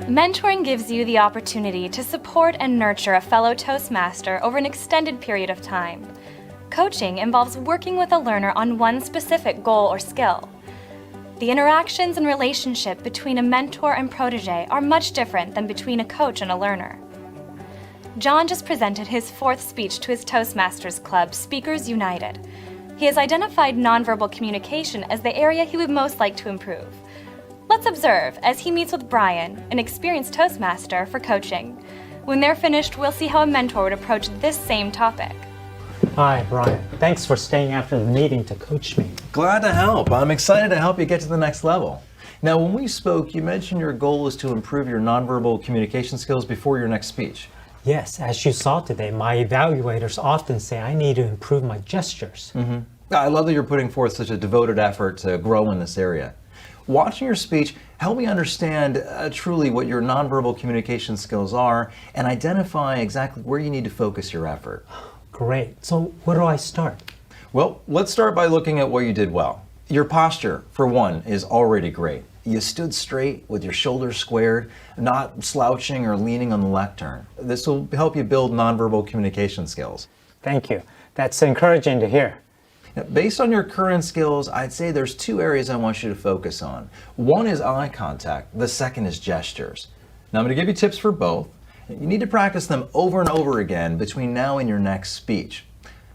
Mentoring gives you the opportunity to support and nurture a fellow Toastmaster over an extended period of time. Coaching involves working with a learner on one specific goal or skill. The interactions and relationship between a mentor and protege are much different than between a coach and a learner. John just presented his 4th speech to his Toastmasters Club, Speakers United. He has identified nonverbal communication as the area he would most like to improve. Let's observe as he meets with Brian, an experienced Toastmaster, for coaching. When they're finished, we'll see how a mentor would approach this same topic. Hi, Brian. Thanks for staying after the meeting to coach me. Glad to help. I'm excited to help you get to the next level. Now, when we spoke, you mentioned your goal is to improve your nonverbal communication skills before your next speech. Yes, as you saw today, my evaluators often say I need to improve my gestures. I love that you're putting forth such a devoted effort to grow in this area. Watching your speech helped me understand truly what your nonverbal communication skills are and identify exactly where you need to focus your effort. Great. So where do I start? Well, let's start by looking at what you did well. Your posture, for one, is already great. You stood straight with your shoulders squared, not slouching or leaning on the lectern. This will help you build nonverbal communication skills. Thank you. That's encouraging to hear. Now, based on your current skills, I'd say there's 2 areas I want you to focus on. One is eye contact, the second is gestures. Now I'm going to give you tips for both. You need to practice them over and over again between now and your next speech.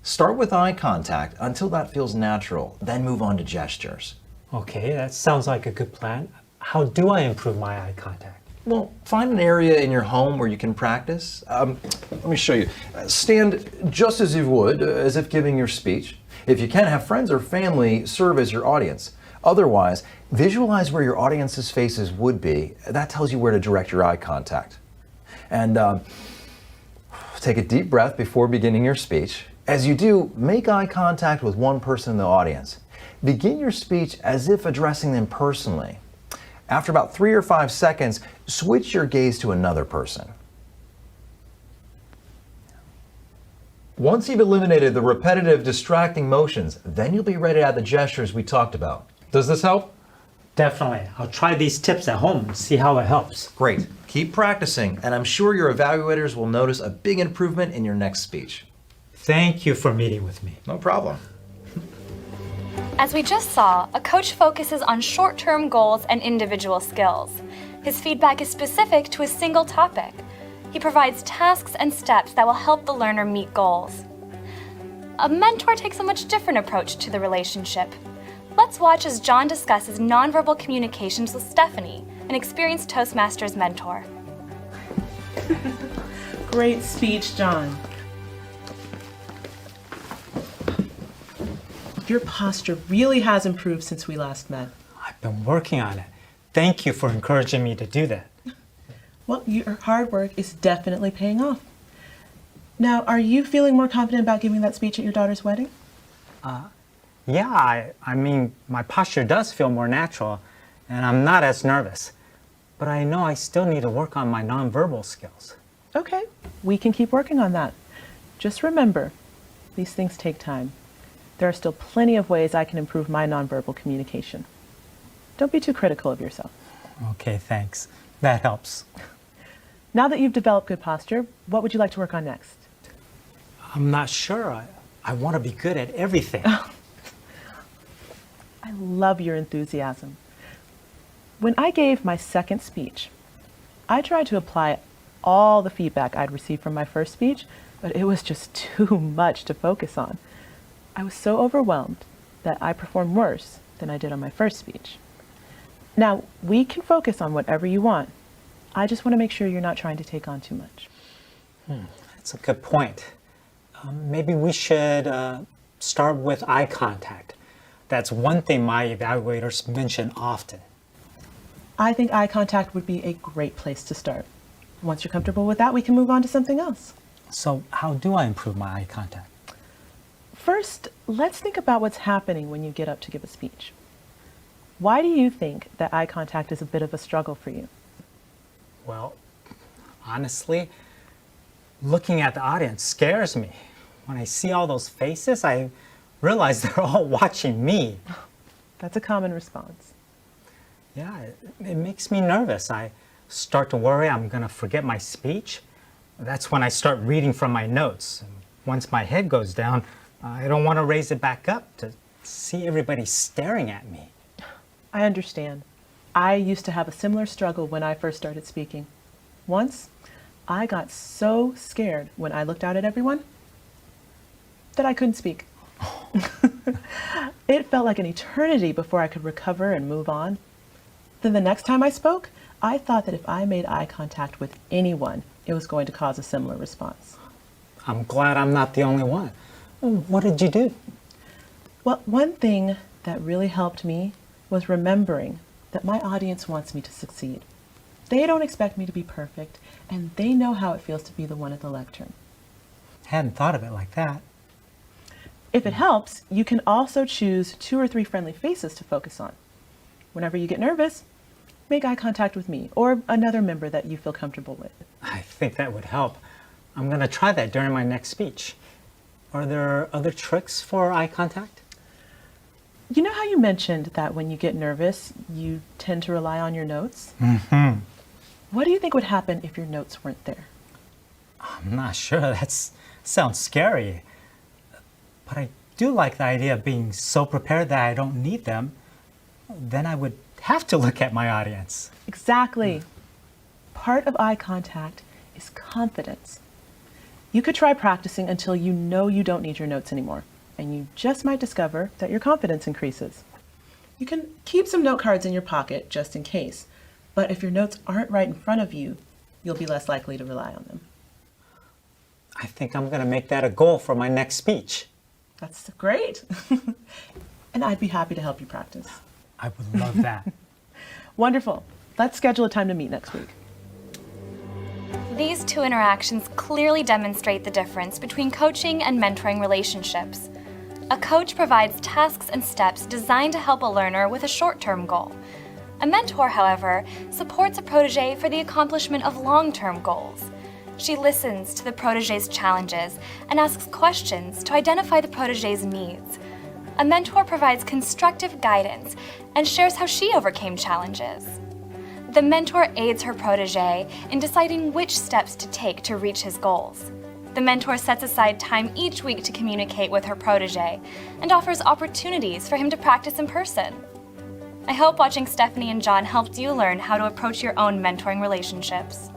Start with eye contact until that feels natural, then move on to gestures. Okay, that sounds like a good plan. How do I improve my eye contact? Well, find an area in your home where you can practice. Let me show you. Stand just as you would, as if giving your speech. If you can, have friends or family serve as your audience. Otherwise, visualize where your audience's faces would be. That tells you where to direct your eye contact. And take a deep breath before beginning your speech. As you do, make eye contact with one person in the audience. Begin your speech as if addressing them personally. After about 3 or 5 seconds, switch your gaze to another person. Once you've eliminated the repetitive, distracting motions, then you'll be ready to add the gestures we talked about. Does this help? Definitely. I'll try these tips at home and see how it helps. Great. Keep practicing, and I'm sure your evaluators will notice a big improvement in your next speech. Thank you for meeting with me. No problem. As we just saw, a coach focuses on short-term goals and individual skills. His feedback is specific to a single topic. He provides tasks and steps that will help the learner meet goals. A mentor takes a much different approach to the relationship. Let's watch as John discusses nonverbal communications with Stephanie, an experienced Toastmasters mentor. Great speech, John. Your posture really has improved since we last met. I've been working on it. Thank you for encouraging me to do that. Well, your hard work is definitely paying off. Now, are you feeling more confident about giving that speech at your daughter's wedding? Yeah, I mean, my posture does feel more natural, and I'm not as nervous. But I know I still need to work on my nonverbal skills. Okay, we can keep working on that. Just remember, these things take time. There are still plenty of ways I can improve my nonverbal communication. Don't be too critical of yourself. Okay, thanks. That helps. Now that you've developed good posture, what would you like to work on next? I'm not sure. I want to be good at everything. I love your enthusiasm. When I gave my second speech, I tried to apply all the feedback I'd received from my first speech, but it was just too much to focus on. I was so overwhelmed that I performed worse than I did on my first speech. Now, we can focus on whatever you want. I just want to make sure you're not trying to take on too much. That's a good point. Maybe we should start with eye contact. That's one thing my evaluators mention often. I think eye contact would be a great place to start. Once you're comfortable with that, we can move on to something else. So how do I improve my eye contact? First, let's think about what's happening when you get up to give a speech. Why do you think that eye contact is a bit of a struggle for you? Well, honestly, looking at the audience scares me. When I see all those faces, I realize they're all watching me. That's a common response. Yeah, it makes me nervous. I start to worry I'm going to forget my speech, that's when I start reading from my notes. Once my head goes down, I don't want to raise it back up to see everybody staring at me. I understand. I used to have a similar struggle when I first started speaking. Once, I got so scared when I looked out at everyone that I couldn't speak. It felt like an eternity before I could recover and move on. Then the next time I spoke, I thought that if I made eye contact with anyone, it was going to cause a similar response. I'm glad I'm not the only one. What did you do? Well, one thing that really helped me was remembering that my audience wants me to succeed. They don't expect me to be perfect, and they know how it feels to be the one at the lectern. Hadn't thought of it like that. If it helps, you can also choose 2 or 3 friendly faces to focus on. Whenever you get nervous, make eye contact with me or another member that you feel comfortable with. I think that would help. I'm going to try that during my next speech. Are there other tricks for eye contact? You know how you mentioned that when you get nervous, you tend to rely on your notes? Mm-hmm. What do you think would happen if your notes weren't there? I'm not sure. That sounds scary. But I do like the idea of being so prepared that I don't need them. Then I would have to look at my audience. Exactly. Part of eye contact is confidence. You could try practicing until you know you don't need your notes anymore, and you just might discover that your confidence increases. You can keep some note cards in your pocket just in case, but if your notes aren't right in front of you, you'll be less likely to rely on them. I think I'm going to make that a goal for my next speech. That's great. And I'd be happy to help you practice. I would love that. Wonderful. Let's schedule a time to meet next week. These 2 interactions clearly demonstrate the difference between coaching and mentoring relationships. A coach provides tasks and steps designed to help a learner with a short-term goal. A mentor, however, supports a protege for the accomplishment of long-term goals. She listens to the protege's challenges and asks questions to identify the protege's needs. A mentor provides constructive guidance and shares how she overcame challenges. The mentor aids her protege in deciding which steps to take to reach his goals. The mentor sets aside time each week to communicate with her protege and offers opportunities for him to practice in person. I hope watching Stephanie and John helped you learn how to approach your own mentoring relationships.